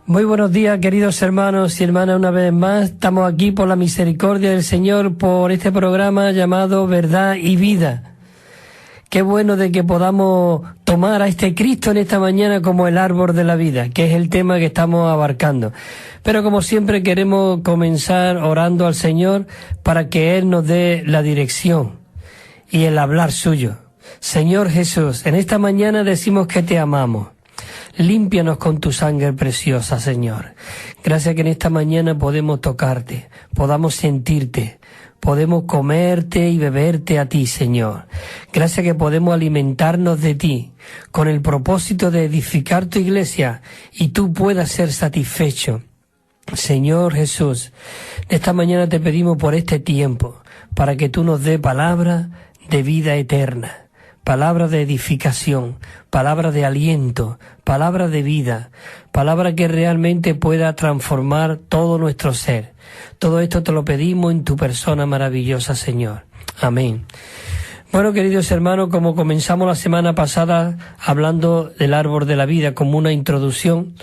Muy buenos días, queridos hermanos y hermanas, una vez más. Estamos aquí por la misericordia del Señor, por este programa llamado Verdad y Vida. Qué bueno de que podamos tomar a este Cristo en esta mañana como el árbol de la vida, que es el tema que estamos abarcando. Pero como siempre queremos comenzar orando al Señor para que Él nos dé la dirección y el hablar suyo. Señor Jesús, en esta mañana decimos que te amamos. Límpianos con tu sangre preciosa, Señor. Gracias que en esta mañana podemos tocarte, podamos sentirte, podemos comerte y beberte a ti, Señor. Gracias que podemos alimentarnos de ti, con el propósito de edificar tu iglesia y tú puedas ser satisfecho. Señor Jesús, esta mañana te pedimos por este tiempo, para que tú nos dé palabra de vida eterna. Palabra de edificación, palabra de aliento, palabra de vida, palabra que realmente pueda transformar todo nuestro ser. Todo esto te lo pedimos en tu persona maravillosa, Señor. Amén. Bueno, queridos hermanos, como comenzamos la semana pasada hablando del árbol de la vida como una introducción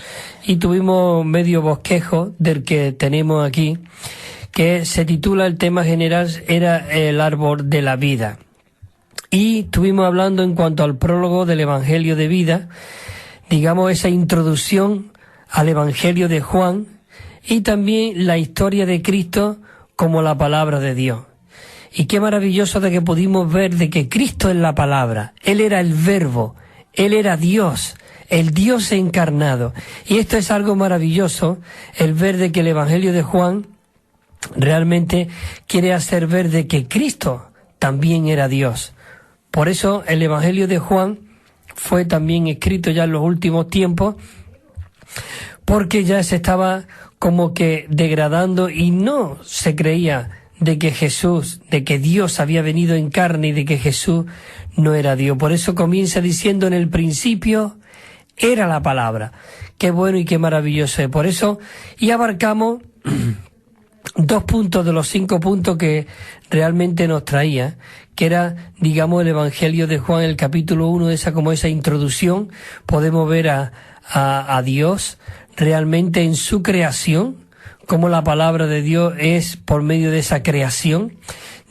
y tuvimos medio bosquejo del que tenemos aquí, que se titula, el tema general era el árbol de la vida. Y estuvimos hablando en cuanto al prólogo del Evangelio de vida, digamos esa introducción al Evangelio de Juan y también la historia de Cristo como la palabra de Dios. Y qué maravilloso de que pudimos ver de que Cristo es la palabra, Él era el verbo, Él era Dios, el Dios encarnado. Y esto es algo maravilloso, el ver de que el Evangelio de Juan realmente quiere hacer ver de que Cristo también era Dios. Por eso el Evangelio de Juan fue también escrito ya en los últimos tiempos, porque ya se estaba como que degradando y no se creía de que Jesús, de que Dios había venido en carne y de que Jesús no era Dios. Por eso comienza diciendo, en el principio era la palabra. Qué bueno y qué maravilloso es. Por eso, y abarcamos 2 puntos de los 5 puntos que realmente nos traía, que era, digamos, el Evangelio de Juan, el capítulo 1, esa introducción. Podemos ver a Dios realmente en su creación, como la palabra de Dios es por medio de esa creación.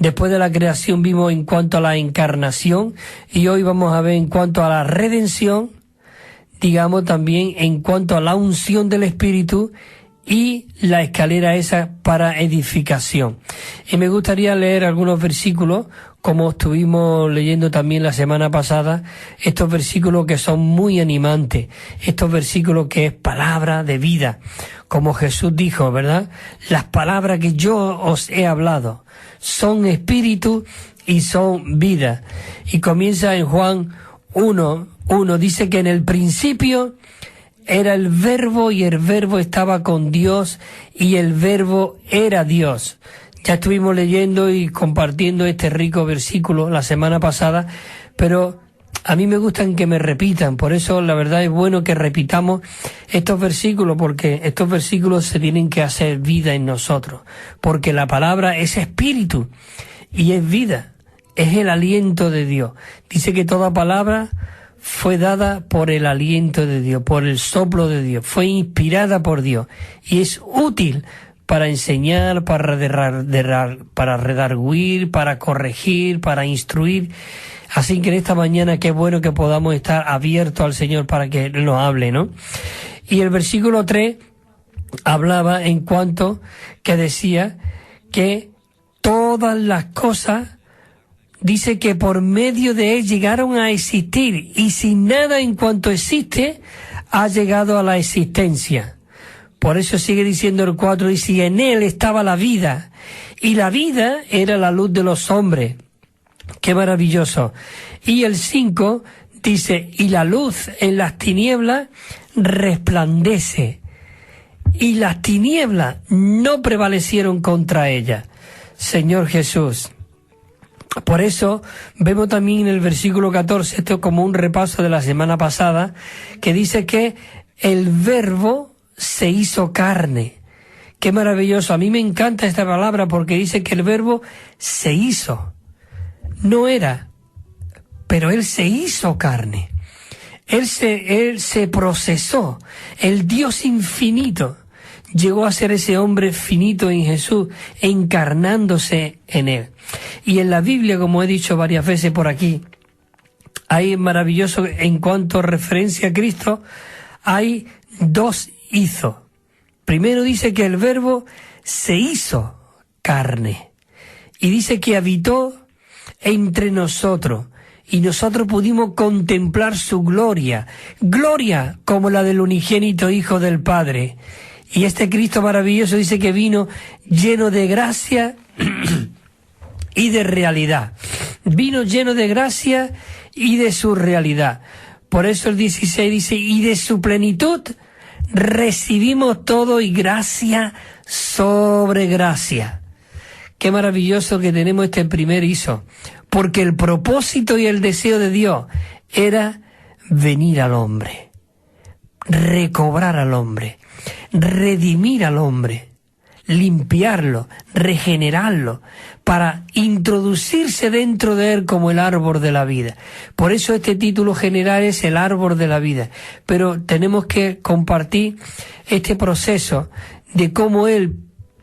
Después de la creación vimos en cuanto a la encarnación y hoy vamos a ver en cuanto a la redención, digamos también en cuanto a la unción del Espíritu y la escalera esa para edificación. Y me gustaría leer algunos versículos, como estuvimos leyendo también la semana pasada, estos versículos que son muy animantes, estos versículos que es palabra de vida, como Jesús dijo, ¿verdad? Las palabras que yo os he hablado son espíritu y son vida. Y comienza en Juan 1:1, dice que en el principio era el verbo y el verbo estaba con Dios y el verbo era Dios. Ya estuvimos leyendo y compartiendo este rico versículo la semana pasada, pero a mí me gustan que me repitan, por eso la verdad es bueno que repitamos estos versículos, porque estos versículos se tienen que hacer vida en nosotros, porque la palabra es espíritu y es vida, es el aliento de Dios. Dice que toda palabra fue dada por el aliento de Dios, por el soplo de Dios, fue inspirada por Dios y es útil para enseñar, para redarguir, para corregir, para instruir. Así que en esta mañana qué bueno que podamos estar abiertos al Señor para que Él nos hable, ¿no? Y el versículo 3 hablaba en cuanto que decía que todas las cosas, dice que por medio de Él llegaron a existir y sin nada en cuanto existe ha llegado a la existencia. Por eso sigue diciendo el 4, dice, y en Él estaba la vida y la vida era la luz de los hombres. Qué maravilloso. Y el 5 dice, y la luz en las tinieblas resplandece y las tinieblas no prevalecieron contra ella. Señor Jesús. Por eso vemos también en el versículo 14, esto como un repaso de la semana pasada, que dice que el verbo se hizo carne. Qué maravilloso. A mí me encanta esta palabra porque dice que el verbo se hizo. No era, pero Él se hizo carne. Él se procesó. El Dios infinito llegó a ser ese hombre finito en Jesús, encarnándose en él. Y en la Biblia, como he dicho varias veces por aquí, hay maravilloso, en cuanto a referencia a Cristo, hay dos hizo. Primero dice que el Verbo se hizo carne. Y dice que habitó entre nosotros. Y nosotros pudimos contemplar su gloria. Gloria como la del unigénito Hijo del Padre. Y este Cristo maravilloso dice que vino lleno de gracia y de realidad. Vino lleno de gracia y de su realidad. Por eso el 16 dice, y de su plenitud recibimos todo y gracia sobre gracia. Qué maravilloso que tenemos este primer hizo. Porque el propósito y el deseo de Dios era venir al hombre, recobrar al hombre, redimir al hombre, limpiarlo, regenerarlo, para introducirse dentro de él como el árbol de la vida. Por eso este título general es el árbol de la vida. Pero tenemos que compartir este proceso de cómo él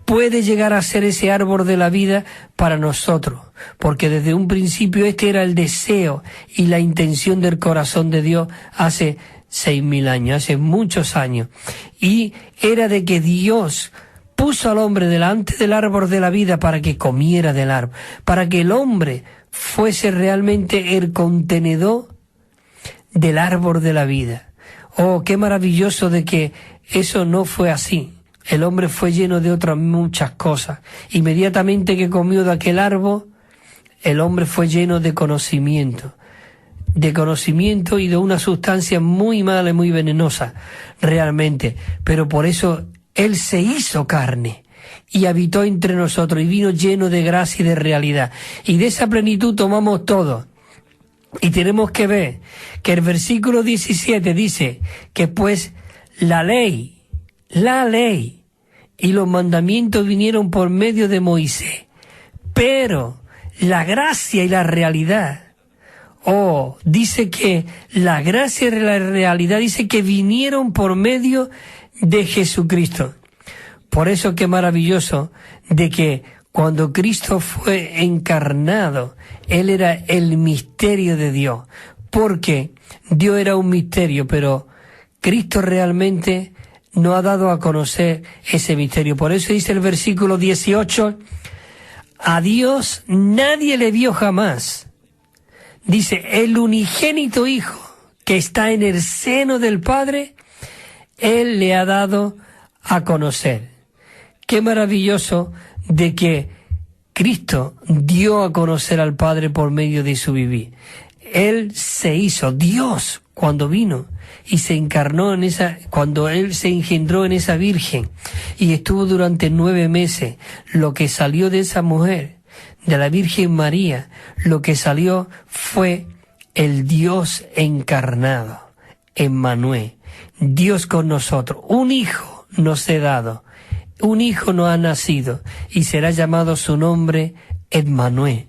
puede llegar a ser ese árbol de la vida para nosotros, porque desde un principio este era el deseo y la intención del corazón de Dios hace 6.000 años, hace muchos años, y era de que Dios puso al hombre delante del árbol de la vida para que comiera del árbol, para que el hombre fuese realmente el contenedor del árbol de la vida. Oh, qué maravilloso de que eso no fue así. El hombre fue lleno de otras muchas cosas. Inmediatamente que comió de aquel árbol, el hombre fue lleno de conocimiento y de una sustancia muy mala y muy venenosa, realmente. Pero por eso Él se hizo carne y habitó entre nosotros y vino lleno de gracia y de realidad. Y de esa plenitud tomamos todo. Y tenemos que ver que el versículo 17 dice que pues la ley y los mandamientos vinieron por medio de Moisés, pero la gracia y la realidad, dice que la gracia y la realidad dice que vinieron por medio de Jesucristo. Por eso qué maravilloso de que cuando Cristo fue encarnado, Él era el misterio de Dios, porque Dios era un misterio, pero Cristo realmente no ha dado a conocer ese misterio. Por eso dice el versículo 18, a Dios nadie le vio jamás. Dice, el unigénito Hijo que está en el seno del Padre, Él le ha dado a conocer. Qué maravilloso de que Cristo dio a conocer al Padre por medio de su vivir. Él se hizo Dios cuando vino y se encarnó cuando Él se engendró en esa virgen y estuvo durante 9 meses. Lo que salió de esa mujer, de la Virgen María, lo que salió fue el Dios encarnado, Emmanuel, Dios con nosotros. Un hijo nos he dado, un hijo nos ha nacido y será llamado su nombre Emmanuel,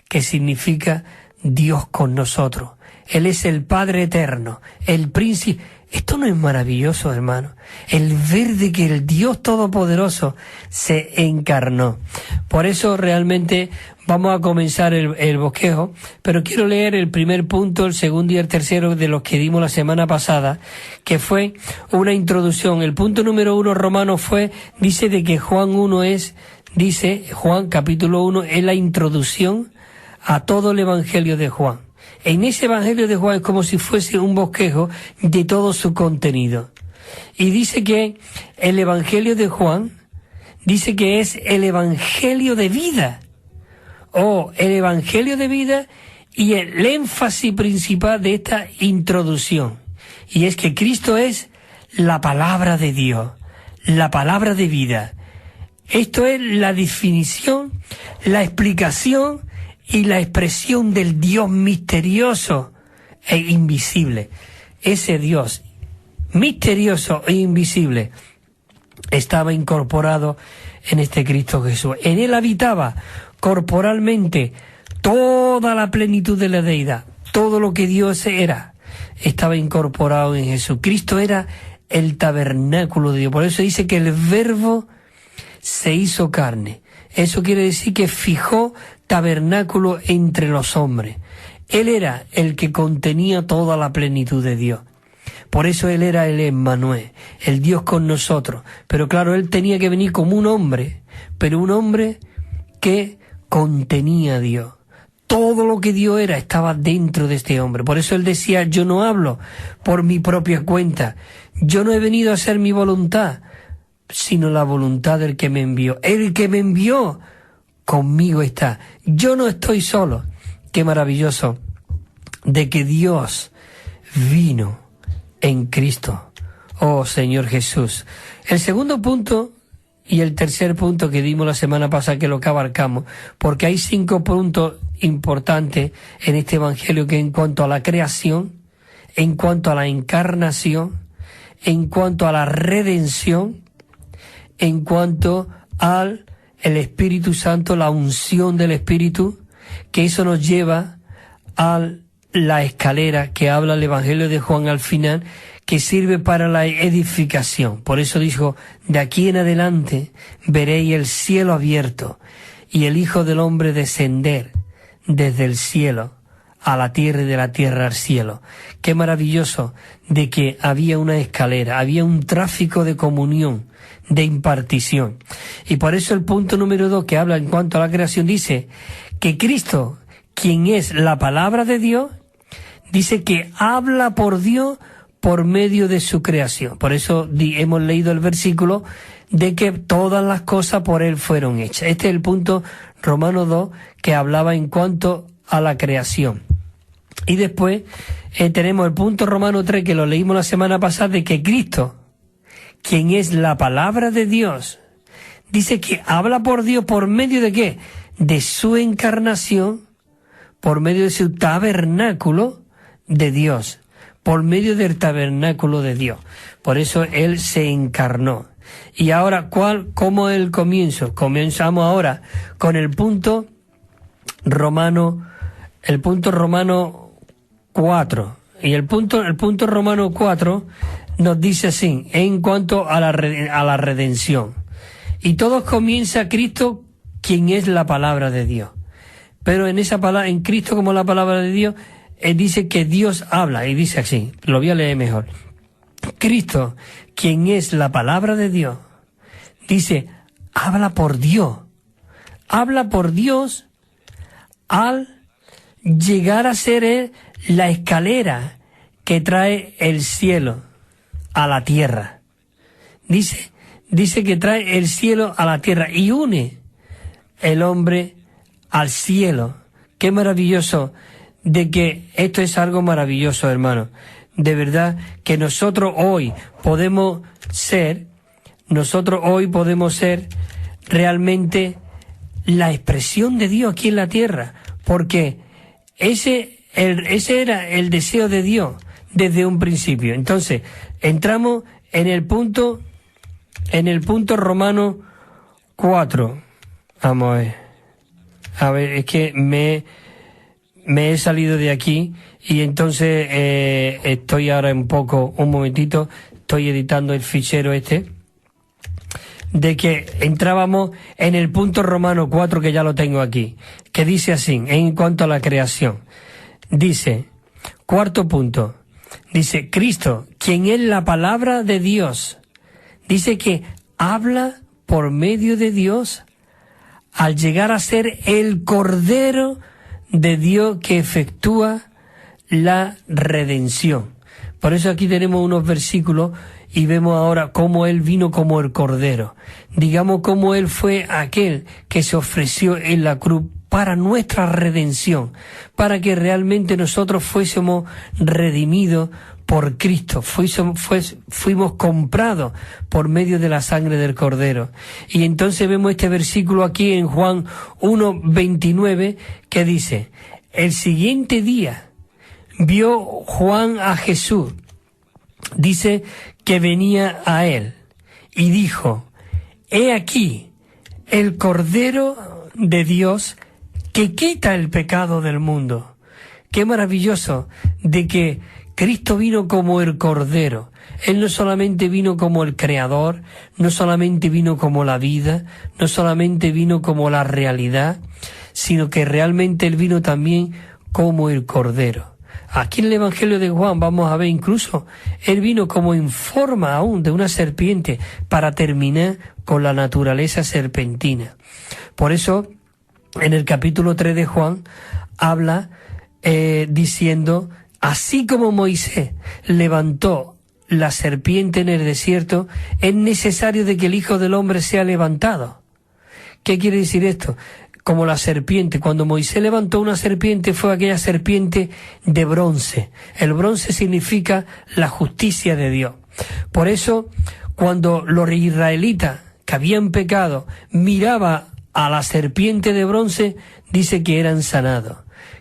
que significa Dios con nosotros. Él es el Padre eterno, el príncipe. Esto no es maravilloso, hermano. El ver de que el Dios Todopoderoso se encarnó. Por eso realmente vamos a comenzar el bosquejo, pero quiero leer el primer punto, el segundo y el tercero de los que dimos la semana pasada, que fue una introducción. El punto número 1 romano dice de que Juan capítulo 1 es la introducción a todo el Evangelio de Juan. En ese Evangelio de Juan es como si fuese un bosquejo de todo su contenido. Y dice que el Evangelio de Juan, dice que es el Evangelio de vida. El Evangelio de vida y el énfasis principal de esta introducción. Y es que Cristo es la palabra de Dios, la palabra de vida. Esto es la definición, la explicación y la expresión del Dios misterioso e invisible. Ese Dios misterioso e invisible estaba incorporado en este Cristo Jesús. En Él habitaba corporalmente toda la plenitud de la deidad, todo lo que Dios era. estaba incorporado en Jesús. Cristo era el tabernáculo de Dios. Por eso dice que el Verbo se hizo carne. Eso quiere decir que fijó tabernáculo entre los hombres. Él era el que contenía toda la plenitud de Dios. Por eso Él era el Emmanuel, el Dios con nosotros. Pero claro, Él tenía que venir como un hombre, pero un hombre que contenía a Dios. Todo lo que Dios era estaba dentro de este hombre. Por eso Él decía, yo no hablo por mi propia cuenta. Yo no he venido a hacer mi voluntad, sino la voluntad del que me envió. El que me envió conmigo está. Yo no estoy solo. Qué maravilloso de que Dios vino en Cristo. Oh Señor Jesús. El segundo punto y el tercer punto que dimos la semana pasada, que lo que abarcamos, porque hay 5 puntos importantes en este evangelio, que en cuanto a la creación, en cuanto a la encarnación, en cuanto a la redención, en cuanto al el Espíritu Santo, la unción del Espíritu, que eso nos lleva a la escalera que habla el Evangelio de Juan al final, que sirve para la edificación. Por eso dijo, de aquí en adelante veréis el cielo abierto y el Hijo del Hombre descender desde el cielo a la tierra y de la tierra al cielo. Qué maravilloso de que había una escalera, había un tráfico de comunión, de impartición. Y por eso el punto número 2 que habla en cuanto a la creación dice que Cristo, quien es la palabra de Dios, dice que habla por Dios por medio de su creación. Por eso hemos leído el versículo de que todas las cosas por Él fueron hechas. Este es el punto Romanos 2 que hablaba en cuanto a la creación. Y después tenemos el punto Romanos 3 que lo leímos la semana pasada, de que Cristo, quien es la palabra de Dios, dice que habla por Dios por medio de ¿qué? De su encarnación, por medio de su tabernáculo de Dios, por medio del tabernáculo de Dios. Por eso Él se encarnó. Y ahora, ¿cómo es el comienzo? Comenzamos ahora con el punto romano 4. Y el punto romano 4 nos dice así, en cuanto a la redención. Y todo comienza Cristo, quien es la palabra de Dios. Pero en esa palabra, en Cristo como la palabra de Dios, dice que Dios habla, y dice así, lo voy a leer mejor. Cristo, quien es la palabra de Dios, dice, habla por Dios al llegar a ser Él la escalera que trae el cielo a la tierra. Dice que trae el cielo a la tierra y une el hombre al cielo. Qué maravilloso de que esto es algo maravilloso, hermano. De verdad que nosotros hoy podemos ser realmente la expresión de Dios aquí en la tierra, porque ese era el deseo de Dios desde un principio. Entonces, entramos en el punto Romano 4. Vamos a ver. A ver, es que me he salido de aquí y entonces estoy ahora un momentito, estoy editando el fichero de que entrábamos en el punto Romano 4, que ya lo tengo aquí, que dice así, en cuanto a la creación. Dice, cuarto punto, dice, Cristo, quien es la palabra de Dios, dice que habla por medio de Dios al llegar a ser el Cordero de Dios que efectúa la redención. Por eso aquí tenemos unos versículos y vemos ahora cómo Él vino como el Cordero. Digamos cómo Él fue aquel que se ofreció en la cruz para nuestra redención, para que realmente nosotros fuésemos redimidos por Cristo, fuimos comprados por medio de la sangre del Cordero. Y entonces vemos este versículo aquí en Juan 1:29 que dice, el siguiente día vio Juan a Jesús, dice que venía a él, y dijo, he aquí el Cordero de Dios que quita el pecado del mundo. Qué maravilloso de que Cristo vino como el Cordero. Él no solamente vino como el Creador, no solamente vino como la vida, no solamente vino como la realidad, sino que realmente Él vino también como el Cordero. Aquí en el Evangelio de Juan vamos a ver incluso, Él vino como en forma aún de una serpiente para terminar con la naturaleza serpentina. Por eso, en el capítulo 3 de Juan, habla diciendo, así como Moisés levantó la serpiente en el desierto, es necesario de que el Hijo del Hombre sea levantado. ¿Qué quiere decir esto? Como la serpiente, cuando Moisés levantó una serpiente, fue aquella serpiente de bronce. El bronce significa la justicia de Dios. Por eso, cuando los israelitas que habían pecado miraban a la serpiente de bronce, dice que eran sanados.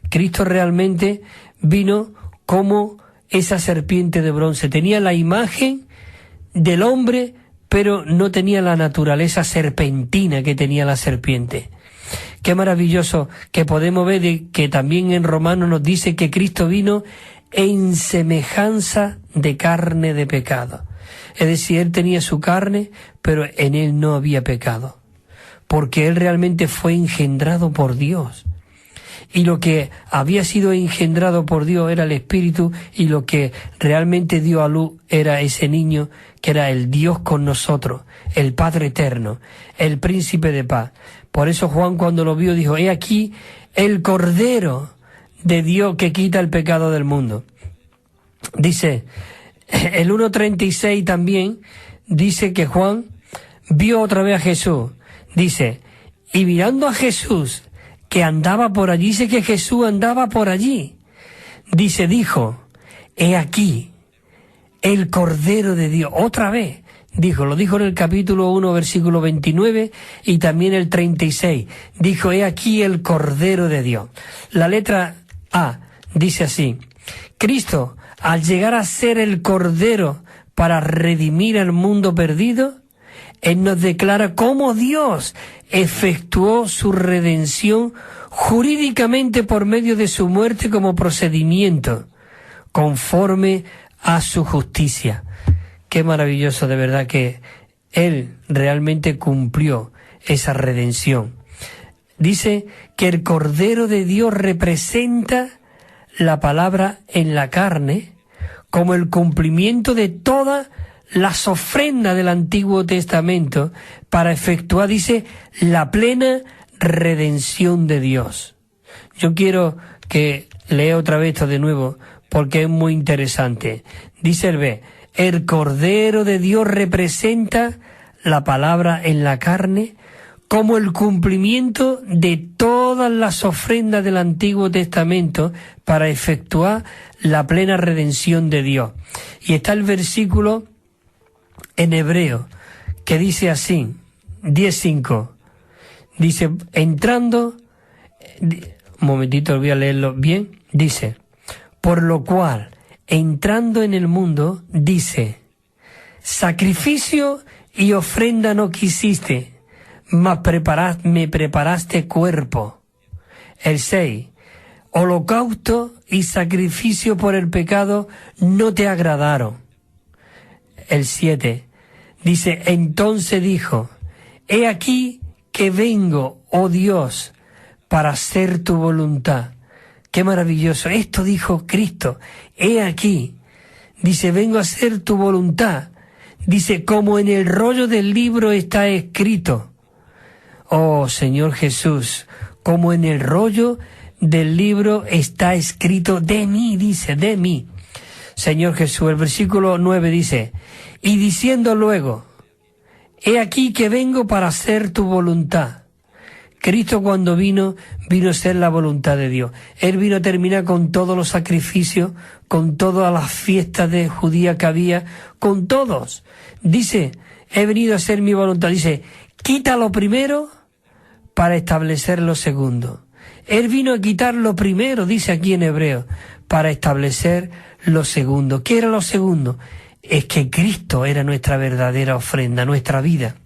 Cristo realmente vino como esa serpiente de bronce. Tenía la imagen del hombre, pero no tenía la naturaleza serpentina que tenía la serpiente. Qué maravilloso que podemos ver que también en Romanos nos dice que Cristo vino en semejanza de carne de pecado. Es decir, Él tenía su carne, pero en Él no había pecado, porque Él realmente fue engendrado por Dios. Y lo que había sido engendrado por Dios era el Espíritu, y lo que realmente dio a luz era ese niño que era el Dios con nosotros, el Padre eterno, el Príncipe de paz. Por eso Juan, cuando lo vio, dijo, he aquí el Cordero de Dios que quita el pecado del mundo. Dice, el 1.36 también dice que Juan vio otra vez a Jesús. Dice, y mirando a Jesús que andaba por allí, dice que Jesús andaba por allí. Dice, dijo, he aquí el Cordero de Dios. Otra vez. Lo dijo en el capítulo 1, versículo 29 y también el 36. Dijo, he aquí el Cordero de Dios. La letra A dice así, Cristo, al llegar a ser el Cordero para redimir al mundo perdido, Él nos declara cómo Dios efectuó su redención jurídicamente por medio de su muerte como procedimiento, conforme a su justicia. Qué maravilloso de verdad que Él realmente cumplió esa redención. Dice que el Cordero de Dios representa la palabra en la carne como el cumplimiento de todas las ofrendas del Antiguo Testamento para efectuar, dice, la plena redención de Dios. Yo quiero que lea otra vez esto de nuevo porque es muy interesante. Dice el B, el Cordero de Dios representa la palabra en la carne como el cumplimiento de todas las ofrendas del Antiguo Testamento para efectuar la plena redención de Dios. Y está el versículo en hebreo que dice así, 10:5. Dice, entrando, un momentito voy a leerlo bien, dice, por lo cual, entrando en el mundo, dice, sacrificio y ofrenda no quisiste, mas me preparaste cuerpo. El 6, holocausto y sacrificio por el pecado no te agradaron. El 7, dice, entonces dijo, he aquí que vengo, oh Dios, para hacer tu voluntad. Qué maravilloso. Esto dijo Cristo. He aquí. Dice, vengo a hacer tu voluntad. Dice, como en el rollo del libro está escrito. Oh, Señor Jesús, como en el rollo del libro está escrito de mí, dice, de mí. Señor Jesús, el versículo 9 dice, y diciendo luego, he aquí que vengo para hacer tu voluntad. Cristo cuando vino a ser la voluntad de Dios. Él vino a terminar con todos los sacrificios, con todas las fiestas de judías que había, con todos. Dice, he venido a hacer mi voluntad. Dice, quita lo primero para establecer lo segundo. Él vino a quitar lo primero, dice aquí en hebreo, para establecer lo segundo. ¿Qué era lo segundo? Es que Cristo era nuestra verdadera ofrenda, nuestra vida.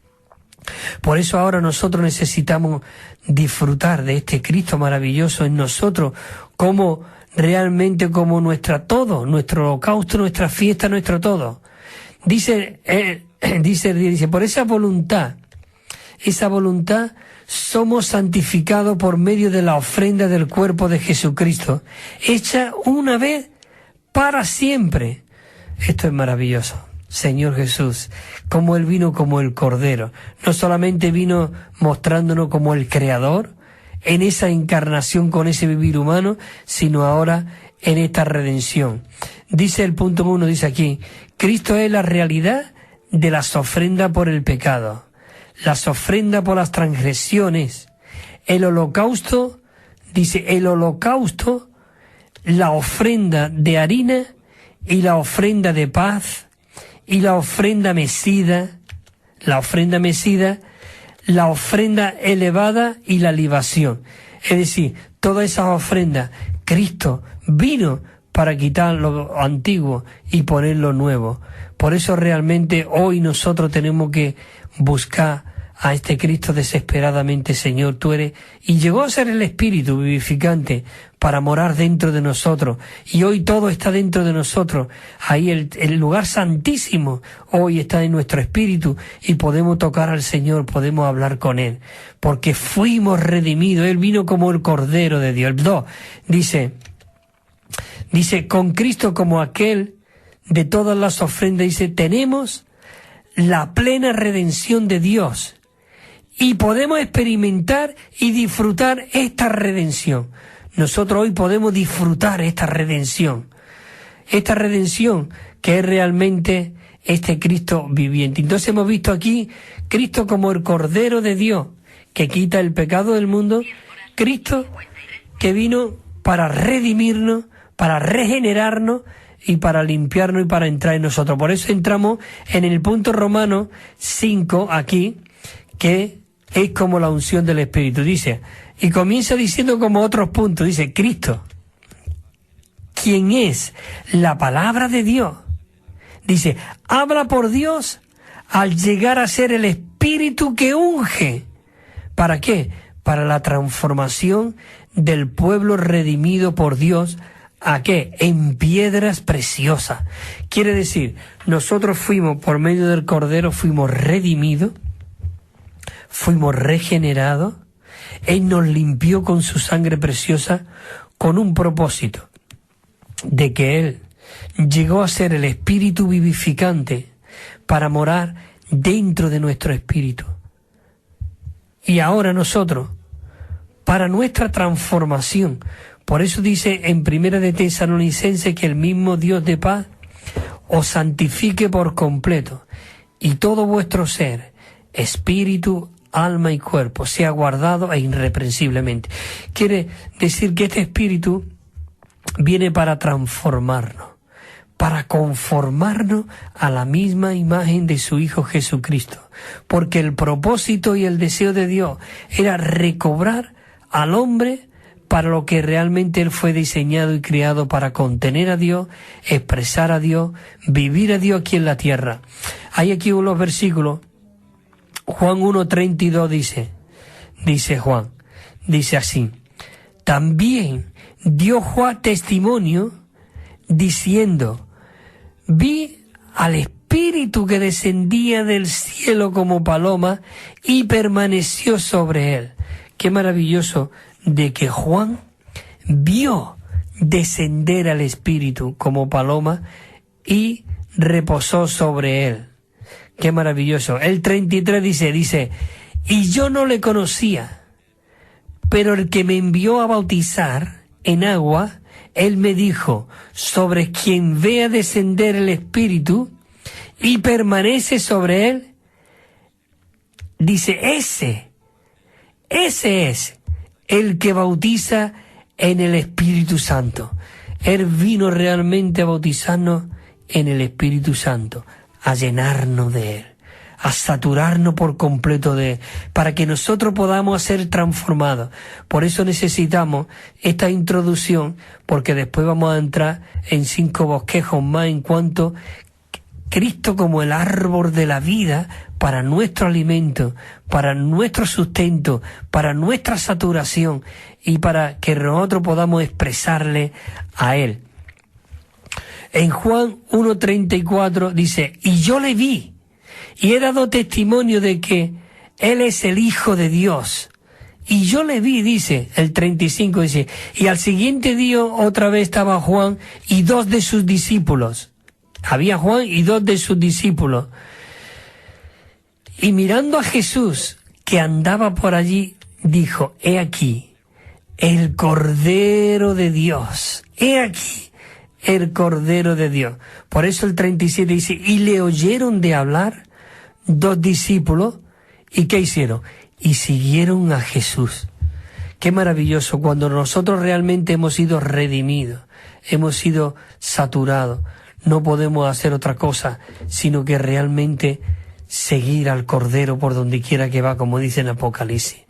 Por eso ahora nosotros necesitamos disfrutar de este Cristo maravilloso en nosotros, como realmente como nuestra todo, nuestro holocausto, nuestra fiesta, nuestro todo. Dice, por esa voluntad somos santificados por medio de la ofrenda del cuerpo de Jesucristo, hecha una vez para siempre. Esto es maravilloso. Señor Jesús, como Él vino como el Cordero, no solamente vino mostrándonos como el Creador, en esa encarnación con ese vivir humano, sino ahora en esta redención. Dice el punto 1, dice aquí, Cristo es la realidad de las ofrendas por el pecado, las ofrendas por las transgresiones, el holocausto, dice el holocausto, la ofrenda de harina y la ofrenda de paz y la ofrenda mecida, la ofrenda elevada y la libación. Es decir, todas esas ofrendas, Cristo vino para quitar lo antiguo y poner lo nuevo. Por eso realmente hoy nosotros tenemos que buscar a este Cristo desesperadamente. Señor, tú eres, y llegó a ser el Espíritu vivificante para morar dentro de nosotros, y hoy todo está dentro de nosotros. Ahí el lugar santísimo hoy está en nuestro espíritu, y podemos tocar al Señor, podemos hablar con Él, porque fuimos redimidos. Él vino como el Cordero de Dios. El 2 dice, con Cristo como aquel de todas las ofrendas, dice, tenemos la plena redención de Dios, y podemos experimentar y disfrutar esta redención. Nosotros hoy podemos disfrutar esta redención que es realmente este Cristo viviente. Entonces hemos visto aquí Cristo como el Cordero de Dios que quita el pecado del mundo, Cristo que vino para redimirnos, para regenerarnos y para limpiarnos y para entrar en nosotros. Por eso entramos en el punto Romanos 5 aquí, que es como la unción del Espíritu. Dice, y comienza diciendo como otros puntos, dice, Cristo, quien es la palabra de Dios, dice, habla por Dios al llegar a ser el Espíritu que unge. ¿Para qué? Para la transformación del pueblo redimido por Dios. ¿A qué? En piedras preciosas. Quiere decir, nosotros fuimos, por medio del Cordero, fuimos redimidos, fuimos regenerados. Él nos limpió con su sangre preciosa con un propósito, de que Él llegó a ser el Espíritu vivificante para morar dentro de nuestro espíritu. Y ahora nosotros, para nuestra transformación, por eso dice en Primera de Tesalonicenses que el mismo Dios de paz os santifique por completo, y todo vuestro ser, espíritu, alma y cuerpo, sea guardado e irreprensiblemente. Quiere decir que este espíritu viene para transformarnos, para conformarnos a la misma imagen de su Hijo Jesucristo, porque el propósito y el deseo de Dios era recobrar al hombre para lo que realmente él fue diseñado y creado, para contener a Dios, expresar a Dios, vivir a Dios aquí en la tierra. Hay aquí unos versículos. Juan 1:32 dice Juan, dice así, también dio Juan testimonio diciendo, vi al Espíritu que descendía del cielo como paloma y permaneció sobre él. Qué maravilloso de que Juan vio descender al Espíritu como paloma y reposó sobre él. Qué maravilloso. El 33 dice, y yo no le conocía, pero el que me envió a bautizar en agua, él me dijo, sobre quien vea descender el Espíritu y permanece sobre él, dice, ese es el que bautiza en el Espíritu Santo. Él vino realmente a bautizarnos en el Espíritu Santo, a llenarnos de Él, a saturarnos por completo de Él, para que nosotros podamos ser transformados. Por eso necesitamos esta introducción, porque después vamos a entrar en 5 bosquejos más en cuanto Cristo como el árbol de la vida para nuestro alimento, para nuestro sustento, para nuestra saturación y para que nosotros podamos expresarle a Él. En Juan 1:34 dice, y yo le vi, y he dado testimonio de que Él es el Hijo de Dios. Y yo le vi, dice, el 35 dice, y al siguiente día otra vez estaba Juan y 2 de sus discípulos. Había Juan y 2 de sus discípulos. Y mirando a Jesús, que andaba por allí, dijo, he aquí, el Cordero de Dios. He aquí, el Cordero de Dios. Por eso el 37 dice, y le oyeron de hablar 2 discípulos, ¿y qué hicieron? Y siguieron a Jesús. Qué maravilloso cuando nosotros realmente hemos sido redimidos, hemos sido saturados. No podemos hacer otra cosa, sino que realmente seguir al Cordero por donde quiera que va, como dice en Apocalipsis.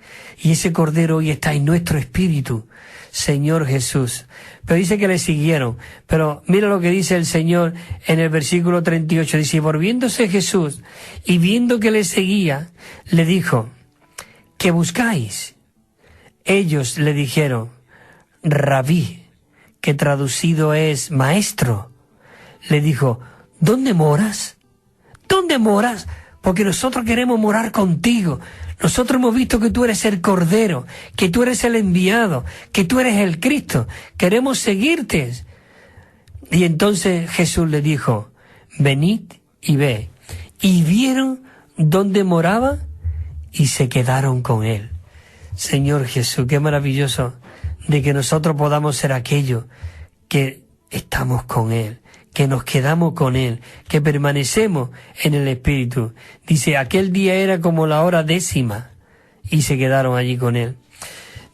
Y ese Cordero hoy está en nuestro espíritu, Señor Jesús. Pero dice que le siguieron. Pero mira lo que dice el Señor en el versículo 38. Dice, volviéndose Jesús y viendo que le seguía, le dijo, ¿qué buscáis? Ellos le dijeron, Rabí, que traducido es maestro. Le dijo, ¿dónde moras? ¿Dónde moras? Porque nosotros queremos morar contigo. Nosotros hemos visto que tú eres el Cordero, que tú eres el enviado, que tú eres el Cristo. Queremos seguirte. Y entonces Jesús le dijo, venid y ve. Y vieron dónde moraba y se quedaron con él. Señor Jesús, qué maravilloso de que nosotros podamos ser aquellos que estamos con él, que nos quedamos con él, que permanecemos en el Espíritu. Dice, aquel día era como la hora 10 y se quedaron allí con él.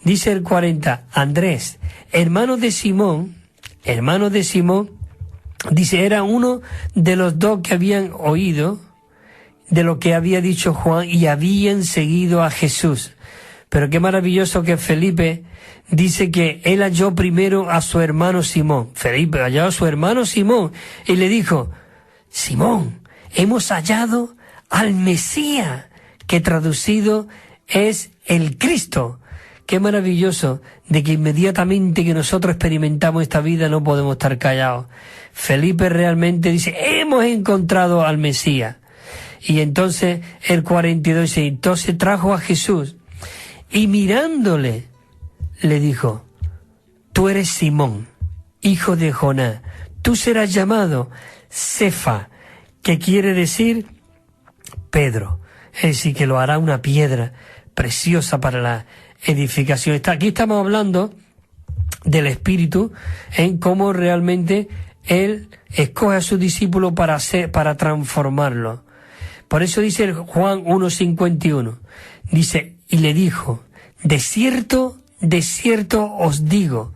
Dice el 40, Andrés, hermano de Simón, dice, era uno de los 2 que habían oído de lo que había dicho Juan y habían seguido a Jesús. Pero qué maravilloso que Felipe dice que él halló primero a su hermano Simón. Felipe halló a su hermano Simón y le dijo, Simón, hemos hallado al Mesías, que traducido es el Cristo. Qué maravilloso de que inmediatamente que nosotros experimentamos esta vida no podemos estar callados. Felipe realmente dice, hemos encontrado al Mesías. Y entonces el 42 dice, entonces trajo a Jesús y mirándole le dijo, tú eres Simón, hijo de Jonás, tú serás llamado Cefa, que quiere decir Pedro. Es decir, que lo hará una piedra preciosa para la edificación. Aquí estamos hablando del Espíritu, en cómo realmente Él escoge a sus discípulos para transformarlo. Por eso dice Juan 1:51, dice, y le dijo, de cierto os digo,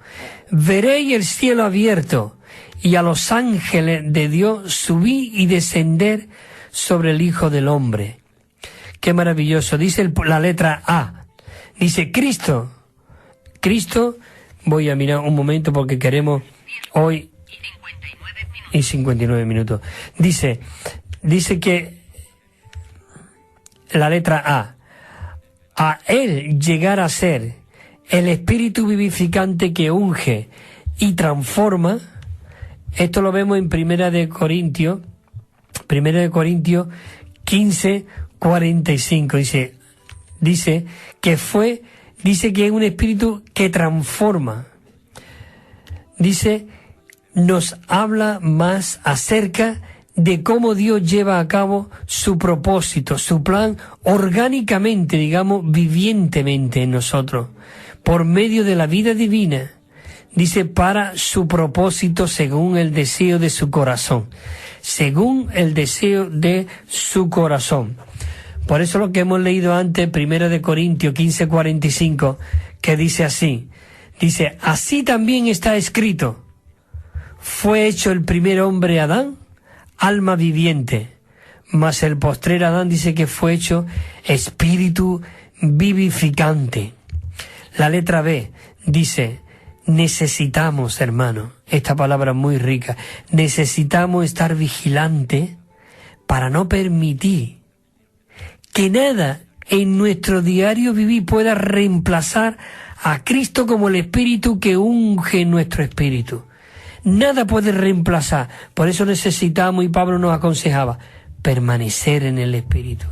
veréis el cielo abierto y a los ángeles de Dios subir y descender sobre el Hijo del Hombre. Qué maravilloso. Dice la letra A. Dice Cristo, voy a mirar un momento porque queremos hoy, y 59 minutos. Dice que la letra a él llegar a ser el Espíritu vivificante que unge y transforma. Esto lo vemos en Primera de Corintios 15:45. Dice que es un espíritu que transforma. Dice, nos habla más acerca de cómo Dios lleva a cabo su propósito, su plan orgánicamente, digamos, vivientemente en nosotros, por medio de la vida divina. Dice, para su propósito según el deseo de su corazón. Según el deseo de su corazón. Por eso lo que hemos leído antes, 1 Corintios 15:45, que dice así. Dice, así también está escrito. Fue hecho el primer hombre Adán, alma viviente. Mas el postrer Adán dice que fue hecho espíritu vivificante. La letra B dice, necesitamos, hermano, esta palabra es muy rica, necesitamos estar vigilantes para no permitir que nada en nuestro diario vivir pueda reemplazar a Cristo como el Espíritu que unge nuestro espíritu. Nada puede reemplazar. Por eso necesitamos, y Pablo nos aconsejaba, permanecer en el Espíritu.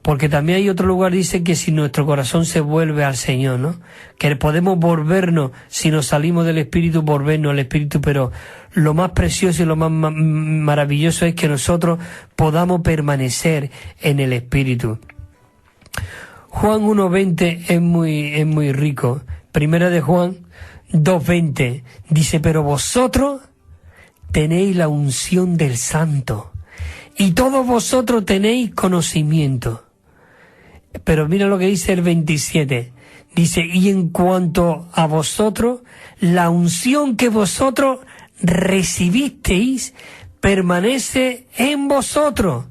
Porque también hay otro lugar, dice que si nuestro corazón se vuelve al Señor, ¿no? Que podemos volvernos, si nos salimos del Espíritu, volvernos al Espíritu, pero lo más precioso y lo más maravilloso es que nosotros podamos permanecer en el Espíritu. Juan 1:20 es muy rico. Primera de Juan 2:20 dice, pero vosotros tenéis la unción del Santo y todos vosotros tenéis conocimiento. Pero mira lo que dice el 27. Dice, y en cuanto a vosotros, la unción que vosotros recibisteis permanece en vosotros.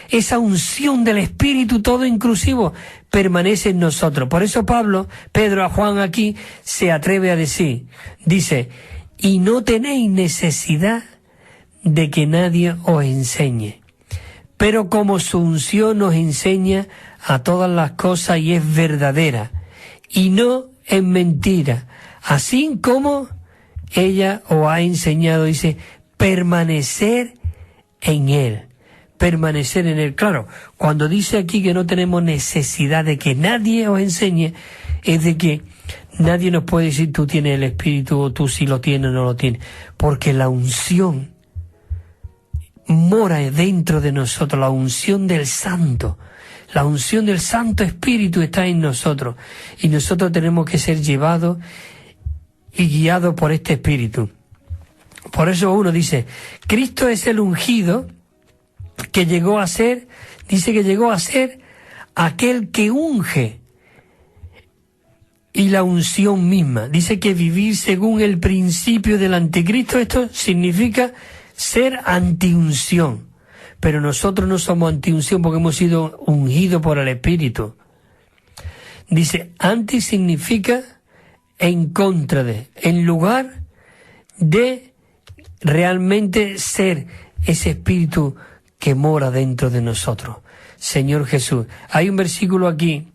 Esa unción del Espíritu todo inclusivo permanece en nosotros. Por eso Pedro a Juan aquí se atreve a decir, dice, y no tenéis necesidad de que nadie os enseñe. Pero como su unción nos enseña a todas las cosas y es verdadera, y no es mentira, así como ella os ha enseñado, dice, permanecer en él. Permanecer en él. Claro, cuando dice aquí que no tenemos necesidad de que nadie os enseñe, es de que nadie nos puede decir tú tienes el Espíritu o tú si lo tienes o no lo tienes, porque la unción mora dentro de nosotros, la unción del Santo. La unción del Santo Espíritu está en nosotros y nosotros tenemos que ser llevados y guiados por este Espíritu. Por eso uno dice, Cristo es el ungido que llegó a ser, dice que llegó a ser aquel que unge, y la unción misma. Dice que vivir según el principio del anticristo, esto significa ser antiunción. Pero nosotros no somos antiunción porque hemos sido ungidos por el Espíritu. Dice, anti significa en contra de, en lugar de realmente ser ese Espíritu que mora dentro de nosotros. Señor Jesús. Hay un versículo aquí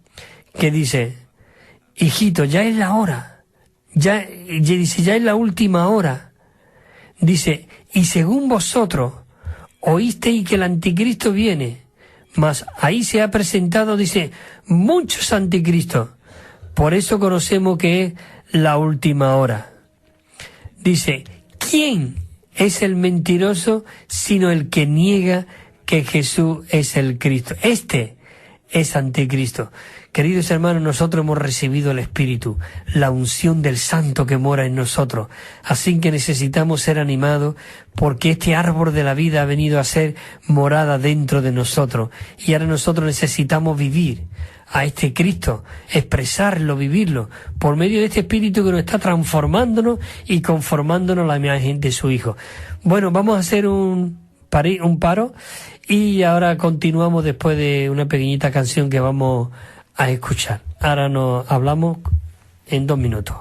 que dice, hijito, ya es la hora. Ya es la última hora. Dice, y según vosotros oísteis que el anticristo viene, mas ahí se ha presentado, dice, muchos anticristos. Por eso conocemos que es la última hora. Dice, ¿quién es el mentiroso sino el que niega que Jesús es el Cristo? Este es anticristo. Queridos hermanos, nosotros hemos recibido el Espíritu, la unción del Santo que mora en nosotros. Así que necesitamos ser animados porque este árbol de la vida ha venido a ser morada dentro de nosotros. Y ahora nosotros necesitamos vivir a este Cristo, expresarlo, vivirlo, por medio de este Espíritu que nos está transformándonos y conformándonos a la imagen de su Hijo. Bueno, vamos a hacer un paro y ahora continuamos después de una pequeñita canción que vamos a escuchar. Ahora nos hablamos en 2 minutos.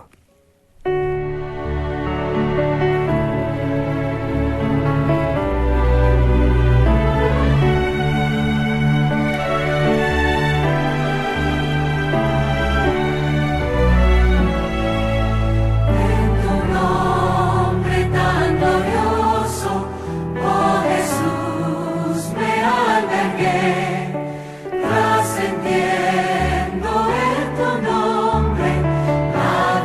Trascendiendo en tu nombre, la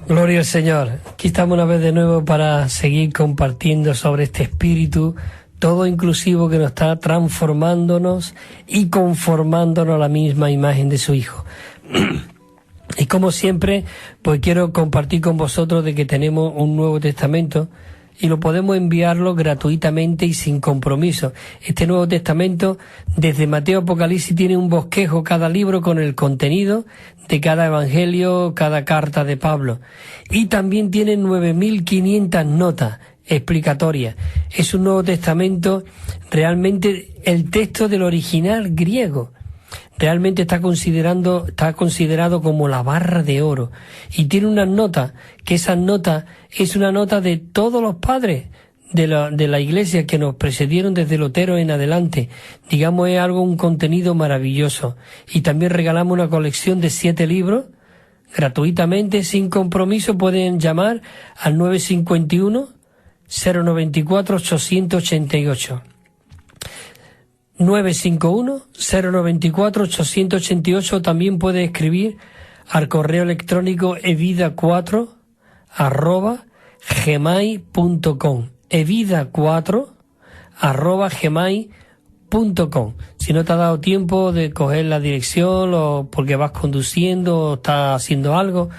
Gloria al Señor. Aquí estamos una vez de nuevo para seguir compartiendo sobre este espíritu todo inclusivo que nos está transformándonos y conformándonos a la misma imagen de su Hijo. Y como siempre, pues quiero compartir con vosotros de que tenemos un Nuevo Testamento y lo podemos enviarlo gratuitamente y sin compromiso. Este Nuevo Testamento, desde Mateo a Apocalipsis, tiene un bosquejo cada libro con el contenido de cada evangelio, cada carta de Pablo. Y también tiene 9.500 notas explicatorias. Es un Nuevo Testamento realmente el texto del original griego. Realmente está considerado como la barra de oro y tiene unas notas, que esas notas es una nota de todos los padres de la Iglesia que nos precedieron desde Lutero en adelante. Digamos, es un contenido maravilloso. Y también regalamos una colección de 7 libros gratuitamente, sin compromiso. Pueden llamar al 951-094-888. 951-094-888. También puede escribir al correo electrónico evida4@gmail.com. evida4@gmail.com. Si no te ha dado tiempo de coger la dirección o porque vas conduciendo o estás haciendo algo,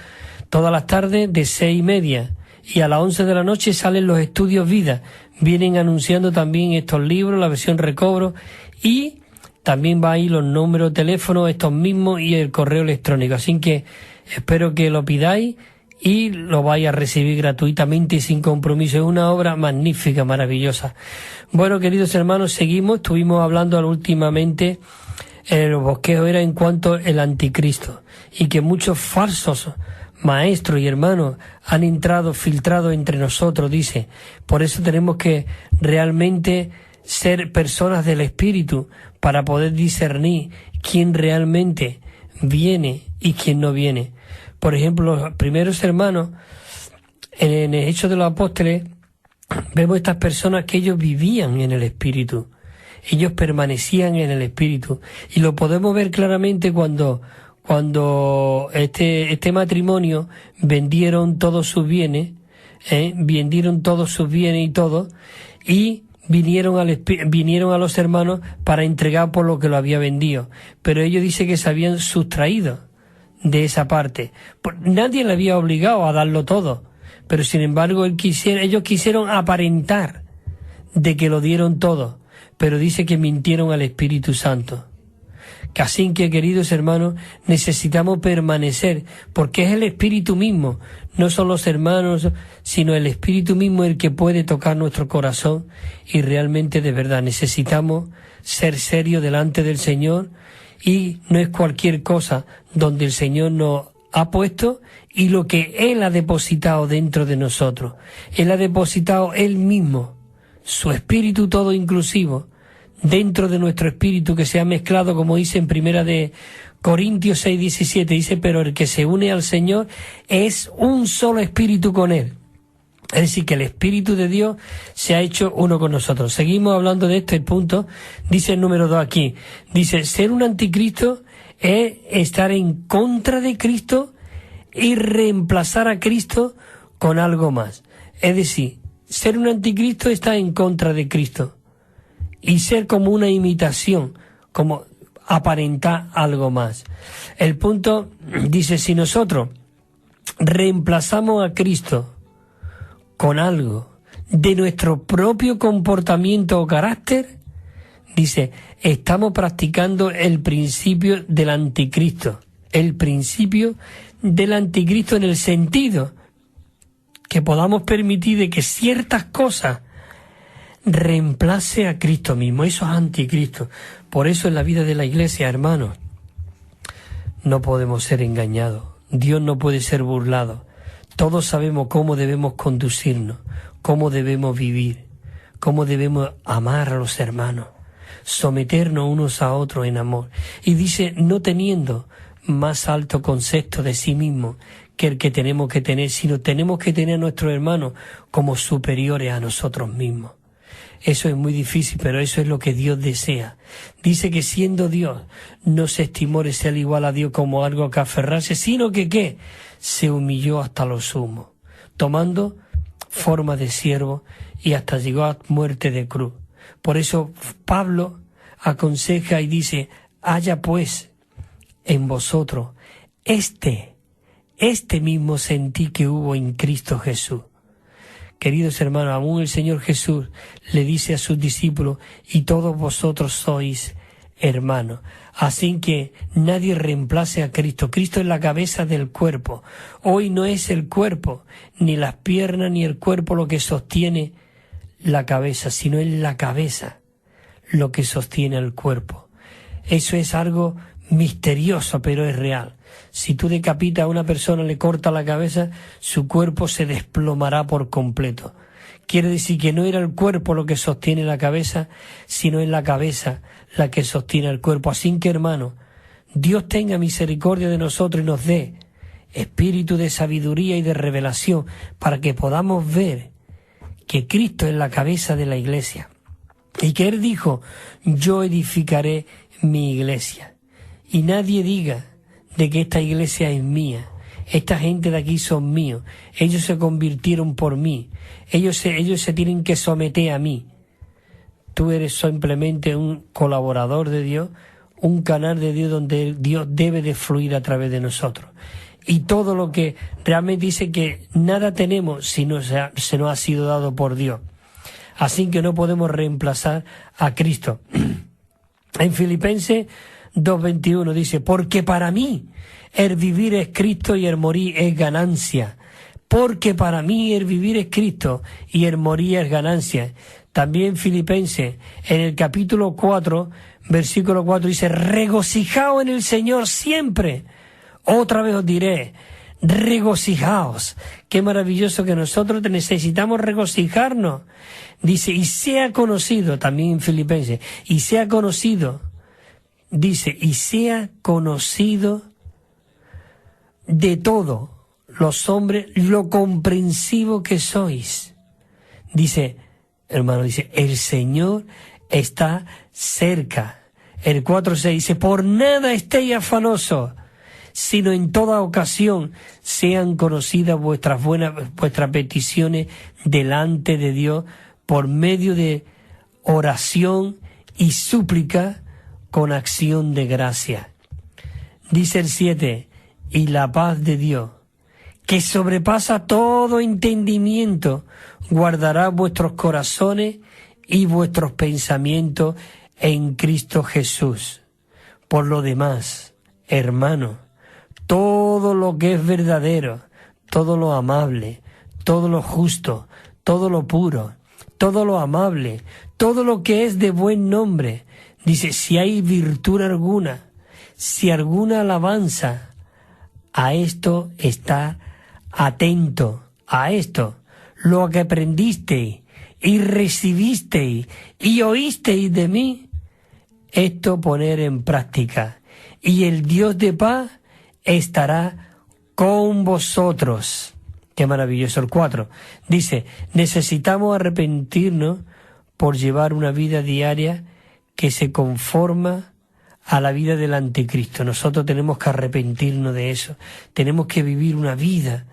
todas las tardes de 6:30 y a las 11 de la noche salen los estudios Vida. Vienen anunciando también estos libros, la versión recobro, y también va ahí los números de teléfono, estos mismos, y el correo electrónico. Así que espero que lo pidáis y lo vais a recibir gratuitamente y sin compromiso. Es una obra magnífica, maravillosa. Bueno, queridos hermanos, seguimos. Estuvimos hablando últimamente, el bosquejo era en cuanto al anticristo, y que muchos falsos maestros y hermanos han filtrado entre nosotros, dice. Por eso tenemos que realmente ser personas del Espíritu para poder discernir quién realmente viene y quién no viene. Por ejemplo, los primeros hermanos, en el Hechos de los Apóstoles, vemos estas personas que ellos vivían en el Espíritu. Ellos permanecían en el Espíritu. Y lo podemos ver claramente cuando este matrimonio vendieron todos sus bienes, y todo, y vinieron a los hermanos para entregar por lo que lo había vendido. Pero ellos dicen que se habían sustraído de esa parte. Nadie le había obligado a darlo todo, pero sin embargo ellos quisieron aparentar de que lo dieron todo, pero dice que mintieron al Espíritu Santo. Así que, queridos hermanos, necesitamos permanecer, porque es el Espíritu mismo, no son los hermanos, sino el Espíritu mismo el que puede tocar nuestro corazón, y realmente de verdad necesitamos ser serios delante del Señor, y no es cualquier cosa donde el Señor nos ha puesto y lo que Él ha depositado dentro de nosotros. Él ha depositado Él mismo, su Espíritu todo inclusivo, dentro de nuestro espíritu, que se ha mezclado, como dice en Primera de Corintios 6:17, dice, pero el que se une al Señor es un solo espíritu con Él. Es decir, que el Espíritu de Dios se ha hecho uno con nosotros. Seguimos hablando de este punto. Dice el número 2 aquí. Dice, ser un anticristo es estar en contra de Cristo y reemplazar a Cristo con algo más. Es decir, ser un anticristo está en contra de Cristo. Y ser como una imitación, como aparentar algo más. El punto dice, si nosotros reemplazamos a Cristo con algo de nuestro propio comportamiento o carácter, dice, estamos practicando el principio del anticristo. El principio del anticristo en el sentido que podamos permitir de que ciertas cosas reemplace a Cristo mismo. Eso es anticristo. Por eso en la vida de la Iglesia, hermanos, no podemos ser engañados. Dios no puede ser burlado. Todos sabemos cómo debemos conducirnos, cómo debemos vivir, cómo debemos amar a los hermanos, someternos unos a otros en amor. Y dice, no teniendo más alto concepto de sí mismo que el que tenemos que tener, sino tenemos que tener a nuestros hermanos como superiores a nosotros mismos. Eso es muy difícil, pero eso es lo que Dios desea. Dice que siendo Dios, no se estimó ser igual a Dios como algo que aferrarse, sino que ¿qué? Se humilló hasta lo sumo, tomando forma de siervo y hasta llegó a muerte de cruz. Por eso Pablo aconseja y dice, haya pues en vosotros este mismo sentir que hubo en Cristo Jesús. Queridos hermanos, aún el Señor Jesús le dice a sus discípulos, y todos vosotros sois hermanos. Así que nadie reemplace a Cristo. Cristo es la cabeza del cuerpo. Hoy no es el cuerpo, ni las piernas, ni el cuerpo lo que sostiene la cabeza, sino es la cabeza lo que sostiene al cuerpo. Eso es algo misterioso, pero es real. Si tú decapitas a una persona, le cortas la cabeza, su cuerpo se desplomará por completo. Quiere decir que no era el cuerpo lo que sostiene la cabeza, sino es la cabeza la que sostiene el cuerpo. Así que, hermano, Dios tenga misericordia de nosotros y nos dé espíritu de sabiduría y de revelación para que podamos ver que Cristo es la cabeza de la iglesia y que Él dijo, yo edificaré mi iglesia. Y nadie diga de que esta iglesia es mía, esta gente de aquí son míos, ellos se convirtieron por mí, ellos se tienen que someter a mí. Tú eres simplemente un colaborador de Dios, un canal de Dios donde Dios debe de fluir a través de nosotros. Y todo lo que realmente dice que nada tenemos si no se nos ha sido dado por Dios. Así que no podemos reemplazar a Cristo. En Filipenses 2:21 dice, porque para mí el vivir es Cristo y el morir es ganancia. Porque para mí el vivir es Cristo y el morir es ganancia. También Filipenses, en el capítulo 4, versículo 4 dice, regocijaos en el Señor siempre. Otra vez os diré, regocijaos. Qué maravilloso que nosotros necesitamos regocijarnos. Dice, y sea conocido, también en Filipenses, y sea conocido, dice, y sea conocido de todos los hombres lo comprensivo que sois. Dice, hermano, dice, el Señor está cerca. El 4:6 dice, por nada estéis afanosos, sino en toda ocasión sean conocidas vuestras peticiones delante de Dios por medio de oración y súplica con acción de gracia. Dice el 7, y la paz de Dios, que sobrepasa todo entendimiento, guardará vuestros corazones y vuestros pensamientos en Cristo Jesús. Por lo demás, hermano, todo lo que es verdadero, todo lo amable, todo lo justo, todo lo puro, todo lo amable, todo lo que es de buen nombre, dice, si hay virtud alguna, si alguna alabanza, a esto está atento, a esto, lo que aprendisteis y recibisteis y oísteis de mí, esto poner en práctica, y el Dios de paz estará con vosotros. Qué maravilloso. El 4 dice, necesitamos arrepentirnos por llevar una vida diaria que se conforma a la vida del anticristo. Nosotros tenemos que arrepentirnos de eso. Tenemos que vivir una vida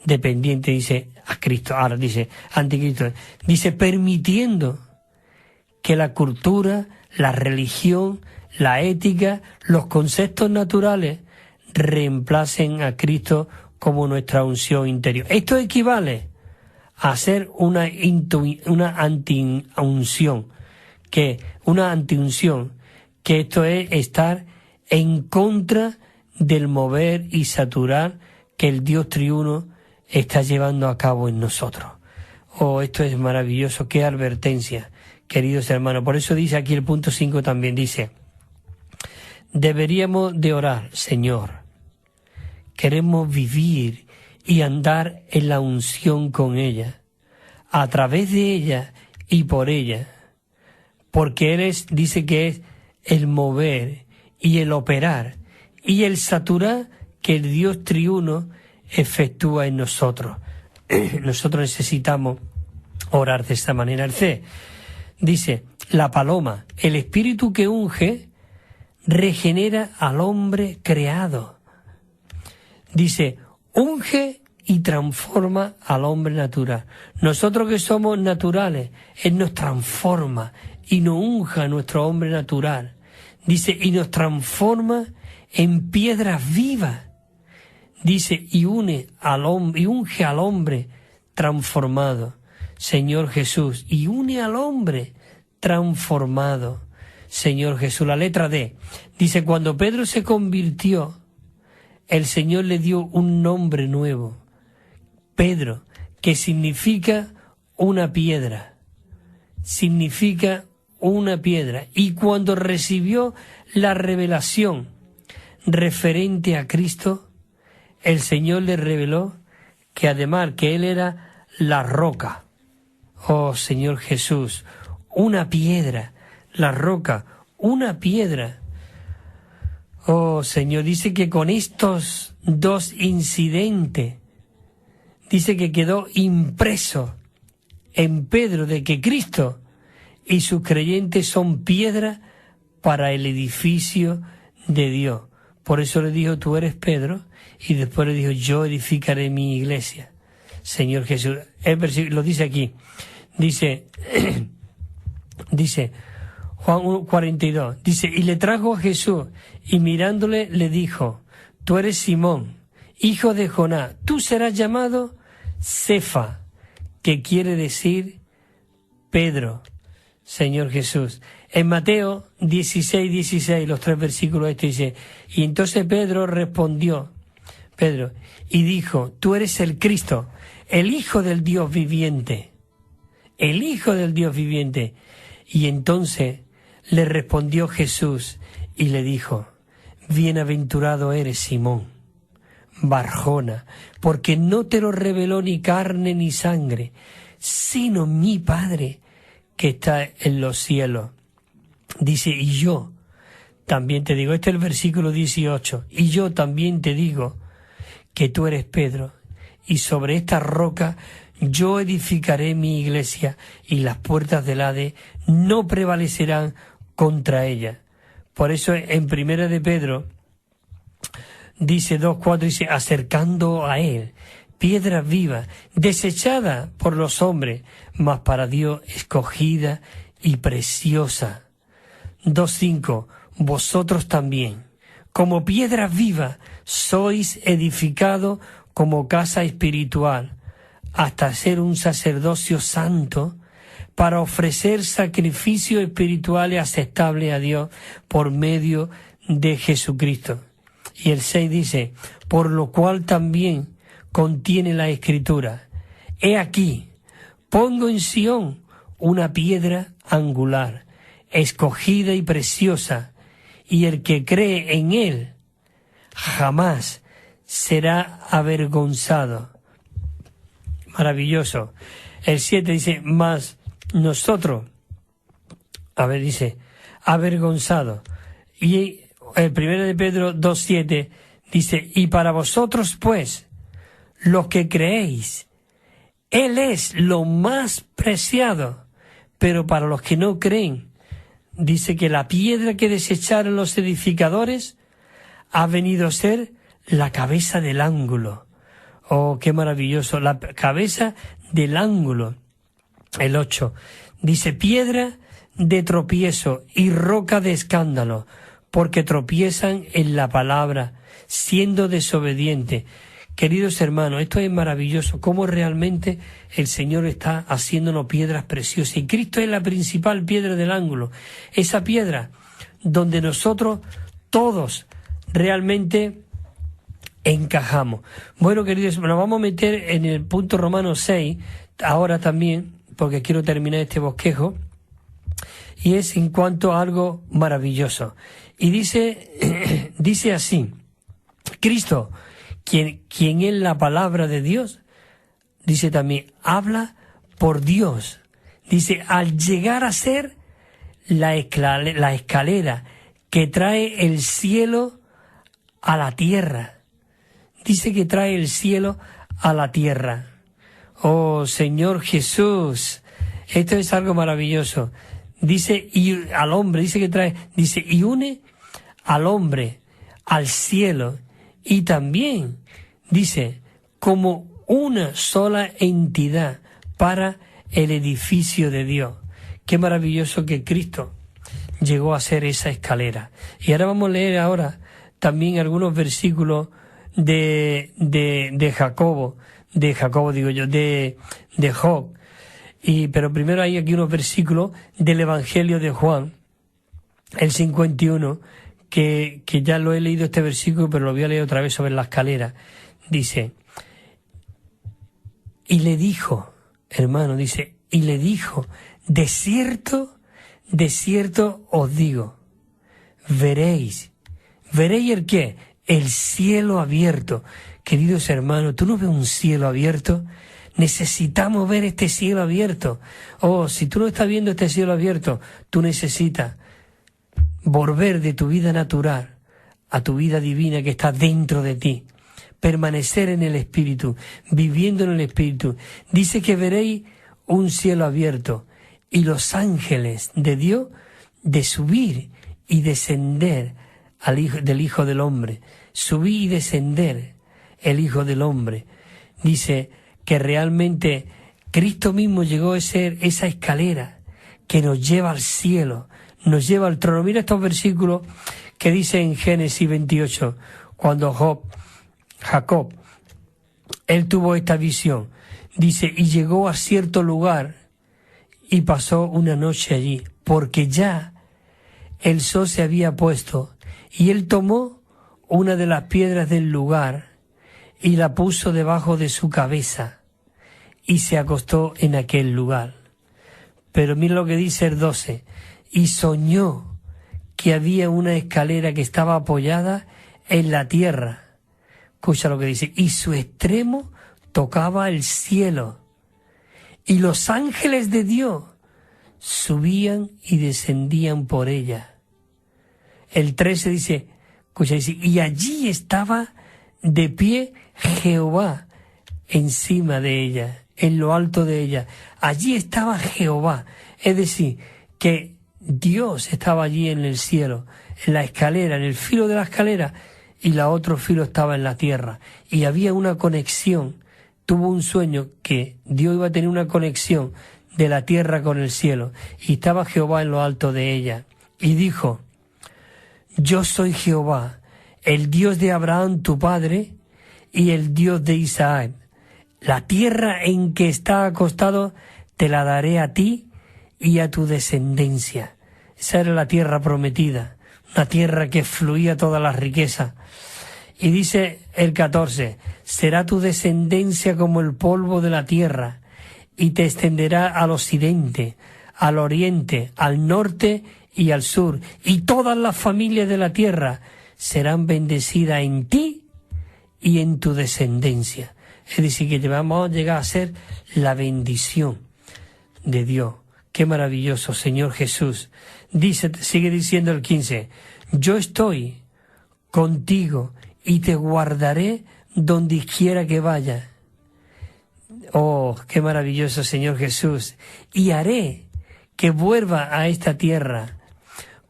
dependiente, dice, a Cristo. Ahora dice, anticristo. Dice, permitiendo que la cultura, la religión, la ética, los conceptos naturales reemplacen a Cristo como nuestra unción interior. Esto equivale a hacer una antiunción, que esto es estar en contra del mover y saturar que el Dios triuno está llevando a cabo en nosotros. Oh, esto es maravilloso, qué advertencia, queridos hermanos. Por eso dice aquí el punto 5 también, dice, deberíamos de orar, Señor, queremos vivir y andar en la unción con ella, a través de ella y por ella, porque Él dice que es el mover y el operar y el saturar que el Dios triuno efectúa en nosotros. Nosotros necesitamos orar de esta manera. El C, Dice, la paloma, el espíritu que unge, regenera al hombre creado. Dice, unge y transforma al hombre natural. Nosotros que somos naturales, Él nos transforma y nos unja a nuestro hombre natural. Dice, y nos transforma en piedras vivas. Dice, y unge al hombre transformado. Señor Jesús, y une al hombre transformado. Señor Jesús. La letra D. Dice, cuando Pedro se convirtió, el Señor le dio un nombre nuevo. Pedro, que significa una piedra. Significa una piedra. Y cuando recibió la revelación referente a Cristo, el Señor le reveló que además que Él era la roca. Oh Señor Jesús, una piedra, la roca, una piedra. Oh Señor, dice que con estos dos incidentes, dice que quedó impreso en Pedro de que Cristo y sus creyentes son piedra para el edificio de Dios. Por eso le dijo, tú eres Pedro, y después le dijo, yo edificaré mi iglesia. Señor Jesús, lo dice aquí, dice Juan 1:42, dice, y le trajo a Jesús, y mirándole le dijo, tú eres Simón, hijo de Jonás, tú serás llamado Cefa, que quiere decir Pedro. Señor Jesús. En Mateo 16, los 3 versículos dice, y entonces Pedro respondió, y dijo, tú eres el Cristo, el Hijo del Dios viviente, el Hijo del Dios viviente. Y entonces le respondió Jesús y le dijo, bienaventurado eres Simón, Barjona, porque no te lo reveló ni carne ni sangre, sino mi Padre que está en los cielos. Dice, y yo también te digo, este es el versículo 18, y yo también te digo que tú eres Pedro, y sobre esta roca yo edificaré mi iglesia, y las puertas del Hades no prevalecerán contra ella. Por eso en Primera de Pedro dice 2:4, dice, acercando a él, piedra viva, desechada por los hombres, mas para Dios escogida y preciosa. 2:5, vosotros también, como piedra viva, sois edificados como casa espiritual, hasta ser un sacerdocio santo, para ofrecer sacrificios espirituales aceptables a Dios por medio de Jesucristo. Y el 6 dice, por lo cual también contiene la Escritura, he aquí, pongo en Sión una piedra angular, escogida y preciosa, y el que cree en él jamás será avergonzado. Maravilloso. El 7 dice, mas nosotros, dice, avergonzado. Y el 1 de Pedro 2:7 dice, y para vosotros pues, los que creéis, Él es lo más preciado, pero para los que no creen, dice que la piedra que desecharon los edificadores ha venido a ser la cabeza del ángulo. Oh, qué maravilloso, la cabeza del ángulo. El 8 dice, piedra de tropiezo y roca de escándalo, porque tropiezan en la palabra, siendo desobedientes. Queridos hermanos, esto es maravilloso, cómo realmente el Señor está haciéndonos piedras preciosas. Y Cristo es la principal piedra del ángulo. Esa piedra donde nosotros todos realmente encajamos. Bueno, queridos, nos vamos a meter en el punto Romanos 6, ahora también, porque quiero terminar este bosquejo, y es en cuanto a algo maravilloso. Y dice así, Cristo, quien es la palabra de Dios, dice también, habla por Dios. Dice, al llegar a ser la escalera que trae el cielo a la tierra. Dice que trae el cielo a la tierra. Oh, Señor Jesús, esto es algo maravilloso. dice, y al hombre, dice, y une al hombre, al cielo, y también, dice, como una sola entidad para el edificio de Dios. Qué maravilloso que Cristo llegó a ser esa escalera. Y ahora vamos a leer también algunos versículos de Job. Pero primero hay aquí unos versículos del Evangelio de Juan, el 51, que ya lo he leído este versículo, pero lo voy a leer otra vez sobre la escalera. Dice, y le dijo, hermano, dice, y le dijo, de cierto os digo, veréis el qué, el cielo abierto. Queridos hermanos, ¿tú no ves un cielo abierto? Necesitamos ver este cielo abierto. Si tú no estás viendo este cielo abierto, tú necesitas volver de tu vida natural a tu vida divina que está dentro de ti. Permanecer en el Espíritu, viviendo en el Espíritu. Dice que veréis un cielo abierto y los ángeles de Dios de subir y descender del Hijo del Hombre. Subir y descender el Hijo del Hombre. Dice que realmente Cristo mismo llegó a ser esa escalera que nos lleva al cielo, nos lleva al trono. Mira estos versículos que dice en Génesis 28, cuando Jacob, él tuvo esta visión. Dice, y llegó a cierto lugar y pasó una noche allí, porque ya el sol se había puesto, y él tomó una de las piedras del lugar y la puso debajo de su cabeza y se acostó en aquel lugar. Pero mira lo que dice el 12, y soñó que había una escalera que estaba apoyada en la tierra. Escucha lo que dice, y su extremo tocaba el cielo, y los ángeles de Dios subían y descendían por ella. El 13 dice, escucha, dice, y allí estaba de pie Jehová encima de ella, en lo alto de ella. Allí estaba Jehová, es decir, que Dios estaba allí en el cielo, en la escalera, en el filo de la escalera, y la otro filo estaba en la tierra. Y había una conexión. Tuvo un sueño que Dios iba a tener una conexión de la tierra con el cielo, y estaba Jehová en lo alto de ella. Y dijo, yo soy Jehová, el Dios de Abraham tu padre, y el Dios de Isaac. La tierra en que está acostado te la daré a ti y a tu descendencia. Esa era la tierra prometida, una tierra que fluía toda la riqueza. Y dice el 14, será tu descendencia como el polvo de la tierra, y te extenderá al occidente, al oriente, al norte y al sur, y todas las familias de la tierra serán bendecidas en ti y en tu descendencia. Es decir, que vamos a llegar a ser la bendición de Dios. Qué maravilloso, Señor Jesús. Dice, sigue diciendo el 15, yo estoy contigo y te guardaré donde quiera que vaya. Oh, qué maravilloso, Señor Jesús. Y haré que vuelva a esta tierra,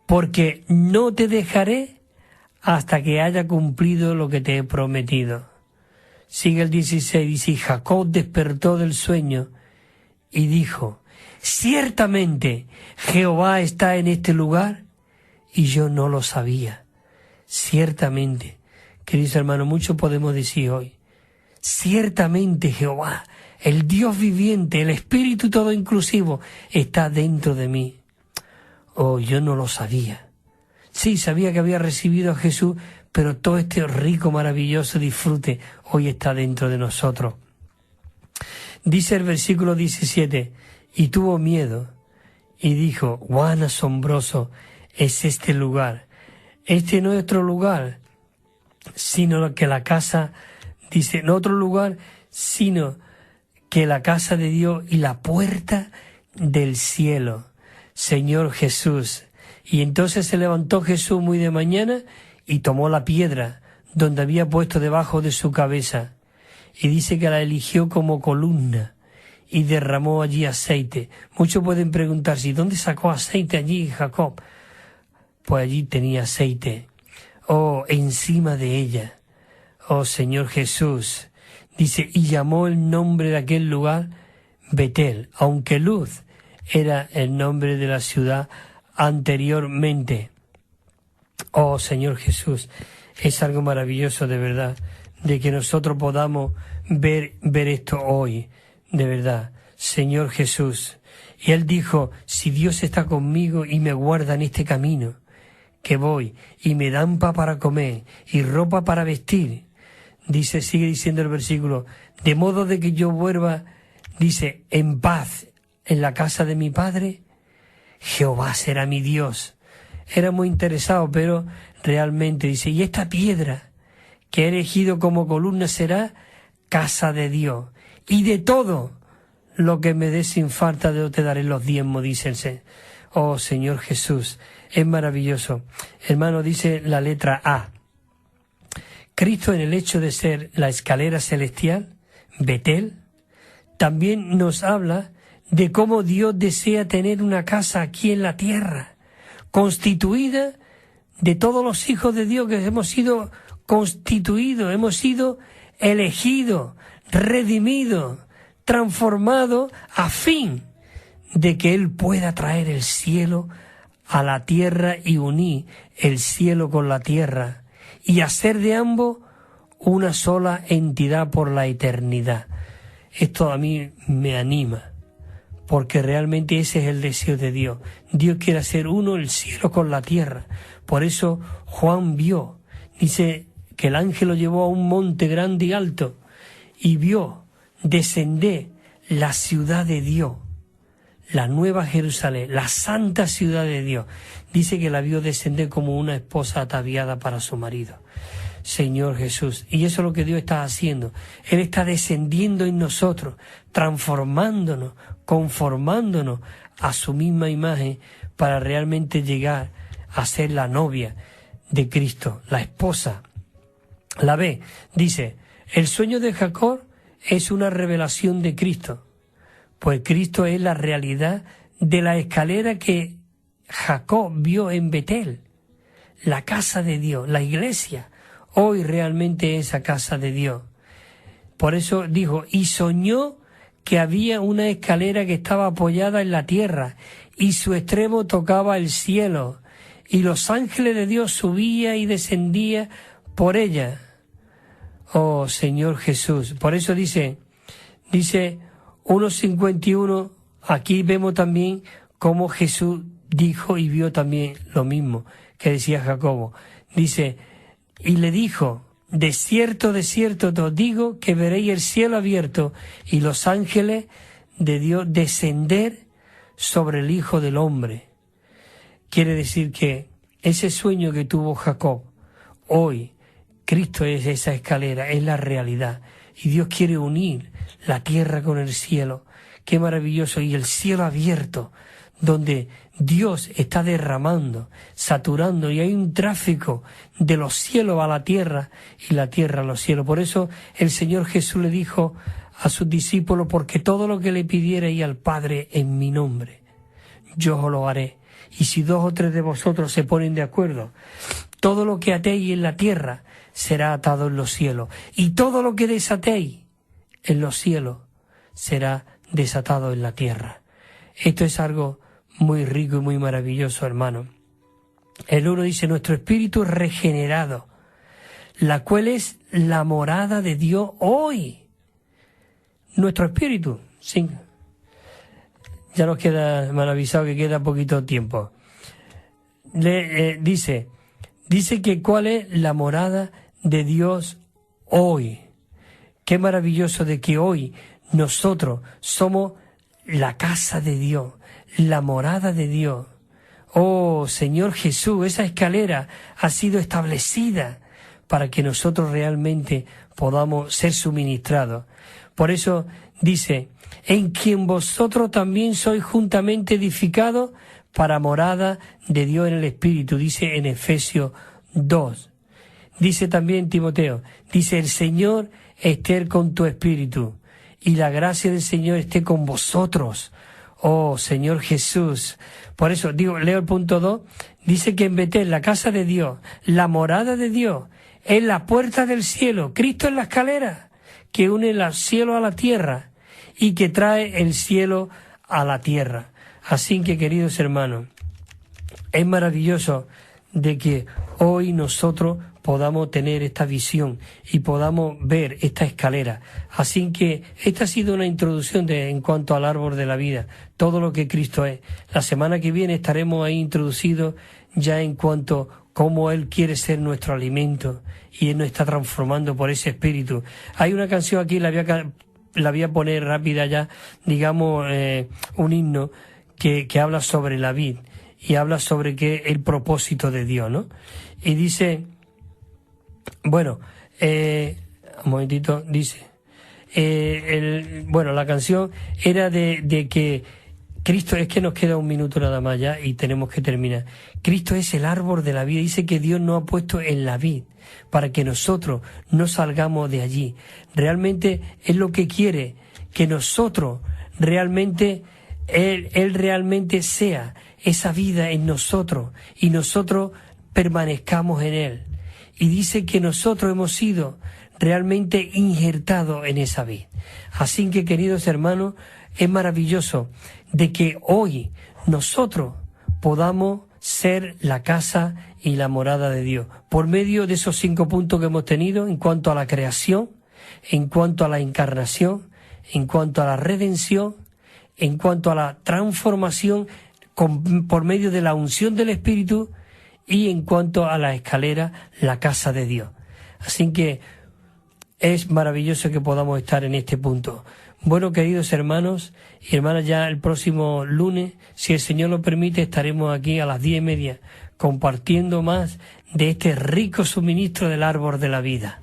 porque no te dejaré hasta que haya cumplido lo que te he prometido. Sigue el 16, dice, y Jacob despertó del sueño y dijo, ciertamente Jehová está en este lugar y yo no lo sabía. Ciertamente, queridos hermanos, mucho podemos decir hoy. Ciertamente Jehová, el Dios viviente, el Espíritu todo inclusivo, está dentro de mí. Oh, yo no lo sabía. Sí, sabía que había recibido a Jesús, pero todo este rico, maravilloso disfrute hoy está dentro de nosotros. Dice el versículo 17, y tuvo miedo, y dijo, cuán asombroso es este lugar. Este no es otro lugar, sino que la casa, dice, no otro lugar, sino que la casa de Dios y la puerta del cielo. Señor Jesús. Y entonces se levantó Jesús muy de mañana y tomó la piedra donde había puesto debajo de su cabeza. Y dice que la eligió como columna y derramó allí aceite. Muchos pueden preguntarse, ¿y dónde sacó aceite allí Jacob? Pues allí tenía aceite. Oh, encima de ella. Oh, Señor Jesús. Dice, y llamó el nombre de aquel lugar Betel, aunque Luz era el nombre de la ciudad anteriormente. Oh, Señor Jesús, es algo maravilloso de verdad, de que nosotros podamos ver esto hoy, de verdad. Señor Jesús. Y él dijo, si Dios está conmigo y me guarda en este camino, que voy, y me dan pan para comer, y ropa para vestir, dice, sigue diciendo el versículo, de modo de que yo vuelva, dice, en paz en la casa de mi padre, Jehová será mi Dios. Era muy interesado, pero realmente dice, y esta piedra que he elegido como columna será casa de Dios, y de todo lo que me des sin falta de te daré los diezmos, dice. Oh, Señor Jesús, es maravilloso. Hermano, dice la letra A. Cristo, en el hecho de ser la escalera celestial, Betel, también nos habla de cómo Dios desea tener una casa aquí en la tierra, constituida de todos los hijos de Dios que hemos sido constituidos, hemos sido elegidos, redimidos, transformados a fin de que Él pueda traer el cielo a la tierra y unir el cielo con la tierra y hacer de ambos una sola entidad por la eternidad. Esto a mí me anima, porque realmente ese es el deseo de Dios. Dios quiere hacer uno el cielo con la tierra. Por eso Juan vio, dice que el ángel lo llevó a un monte grande y alto y vio descender la ciudad de Dios, la nueva Jerusalén, la santa ciudad de Dios. Dice que la vio descender como una esposa ataviada para su marido. Señor Jesús, y eso es lo que Dios está haciendo. Él está descendiendo en nosotros, transformándonos, conformándonos a su misma imagen para realmente llegar a ser la novia de Cristo, la esposa. La B dice, el sueño de Jacob es una revelación de Cristo, pues Cristo es la realidad de la escalera que Jacob vio en Betel, la casa de Dios, la iglesia. Hoy realmente es la casa de Dios. Por eso dijo, y soñó que había una escalera que estaba apoyada en la tierra, y su extremo tocaba el cielo, y los ángeles de Dios subían y descendían por ella. Oh, Señor Jesús. Por eso dice 1:51, aquí vemos también cómo Jesús dijo y vio también lo mismo que decía Jacobo. Dice, y le dijo, de cierto te os digo que veréis el cielo abierto y los ángeles de Dios descender sobre el Hijo del Hombre. Quiere decir que ese sueño que tuvo Jacob, hoy Cristo es esa escalera, es la realidad. Y Dios quiere unir la tierra con el cielo. Qué maravilloso. Y el cielo abierto, donde Dios está derramando, saturando, y hay un tráfico de los cielos a la tierra y la tierra a los cielos. Por eso el Señor Jesús le dijo a sus discípulos, porque todo lo que le pidierais al Padre en mi nombre, yo os lo haré. Y si 2 o 3 de vosotros se ponen de acuerdo, todo lo que atéis en la tierra será atado en los cielos, y todo lo que desatéis en los cielos será desatado en la tierra. Esto es algo muy rico y muy maravilloso, hermano. El 1 dice, nuestro espíritu es regenerado, la cual es la morada de Dios hoy. Nuestro espíritu, sí. Ya nos queda, me han avisado que queda poquito tiempo. Dice que cuál es la morada de Dios hoy. Qué maravilloso de que hoy nosotros somos la casa de Dios, la morada de Dios. Oh, Señor Jesús, esa escalera ha sido establecida para que nosotros realmente podamos ser suministrados. Por eso dice, en quien vosotros también sois juntamente edificados para morada de Dios en el Espíritu, dice en Efesios 2. Dice también Timoteo, dice, el Señor esté con tu espíritu. y la gracia del Señor esté con vosotros. Oh Señor Jesús. Por eso digo, leo el punto 2, dice que en Betel, la casa de Dios, la morada de Dios, es la puerta del cielo. Cristo es la escalera que une el cielo a la tierra y que trae el cielo a la tierra. Así que, queridos hermanos, es maravilloso de que hoy nosotros podamos tener esta visión y podamos ver esta escalera. Así que esta ha sido una introducción en cuanto al árbol de la vida, todo lo que Cristo es. La semana que viene estaremos ahí introducidos ya en cuanto a cómo Él quiere ser nuestro alimento y Él nos está transformando por ese espíritu. Hay una canción aquí, la voy a poner rápida ya, digamos, un himno que habla sobre la vid y habla sobre el propósito de Dios, ¿no? Y dice, bueno, un momentito, dice, la canción era de que Cristo, es que nos queda un minuto nada más ya y tenemos que terminar. Cristo es el árbol de la vida, dice que Dios nos ha puesto en la vid para que nosotros no salgamos de allí. Realmente es lo que quiere, que nosotros realmente, Él realmente sea esa vida en nosotros y nosotros permanezcamos en Él. Y dice que nosotros hemos sido realmente injertados en esa vid. Así que, queridos hermanos, es maravilloso de que hoy nosotros podamos ser la casa y la morada de Dios, por medio de esos 5 puntos que hemos tenido en cuanto a la creación, en cuanto a la encarnación, en cuanto a la redención, en cuanto a la transformación por medio de la unción del Espíritu y en cuanto a la escalera, la casa de Dios. Así que es maravilloso que podamos estar en este punto. Bueno, queridos hermanos y hermanas, ya el próximo lunes, si el Señor lo permite, estaremos aquí a las 10:30 compartiendo más de este rico suministro del árbol de la vida.